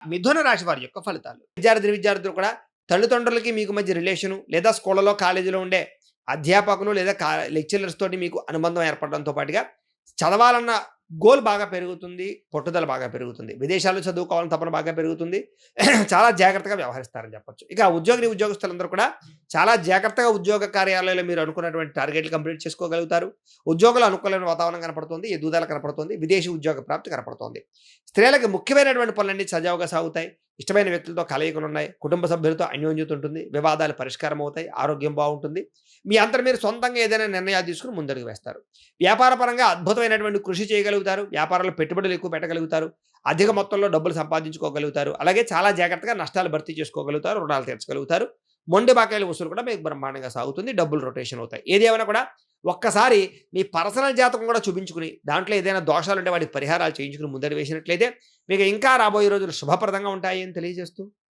మిథున రాశి వారి యొక్క ఫలితాలు. విద్యార్థులు కూడా తల్లిదండ్రులకి మీకు మధ్య రిలేషను లేదా స్కూళ్ళలో, కాలేజీలో ఉండే అధ్యాపకులు లేదా లెక్చరర్స్ తోటి మీకు అనుబంధం ఏర్పడడంతో పాటుగా చదవాలన్న గోల్ బాగా పెరుగుతుంది. పట్టుదల బాగా పెరుగుతుంది. విదేశాల్లో చదువుకోవాలని తపన బాగా పెరుగుతుంది. చాలా జాగ్రత్తగా వ్యవహరిస్తారని చెప్పొచ్చు. ఇక ఉద్యోగస్తులందరూ కూడా చాలా జాగ్రత్తగా ఉద్యోగ కార్యాలయాల్లో మీరు అనుకున్నటువంటి టార్గెట్లు కంప్లీట్ చేసుకోగలుగుతారు. ఉద్యోగులు అనుకూలమైన వాతావరణం కనపడుతుంది. ఎదుగుదల కనపడుతుంది. విదేశీ ఉద్యోగ ప్రాప్తి కనపడుతోంది. స్త్రీలకు ముఖ్యమైనటువంటి పనులన్నీ సజావుగా సాగుతాయి. ఇష్టమైన వ్యక్తులతో కలయికలున్నాయి. కుటుంబ సభ్యులతో అన్యోన్యత ఉంటుంది. వివాదాలు పరిష్కారం అవుతాయి. ఆరోగ్యం బావుంటుంది. మీ అంతట మీరు సొంతంగా ఏదైనా నిర్ణయాలు తీసుకొని ముందడుగు వేస్తారు. వ్యాపార పరంగా అద్భుతమైనటువంటి కృషి చేయగలుగుతారు. వ్యాపారంలో పెట్టుబడులు ఎక్కువ పెట్టగలుగుతారు. అధిక మొత్తంలో డబ్బులు సంపాదించుకోగలుగుతారు. అలాగే చాలా జాగ్రత్తగా నష్టాలు భర్తీ చేసుకోగలుగుతారు. రుణాలు తీర్చగలుగుతారు. మొండి బకాయిల వసూలు కూడా మీకు బ్రహ్మాండంగా సాగుతుంది. డబ్బులు రొటేషన్ అవుతాయి. ఏది ఏమైనా కూడా ఒక్కసారి మీ పర్సనల్ జాతకం కూడా చూపించుకుని, దాంట్లో ఏదైనా దోషాలుంటే వాటికి పరిహారాలు చేయించుకుని ముందడుగు వేసినట్లయితే మీకు ఇంకా రాబోయే రోజులు శుభప్రదంగా ఉంటాయి అని తెలియజేస్తూ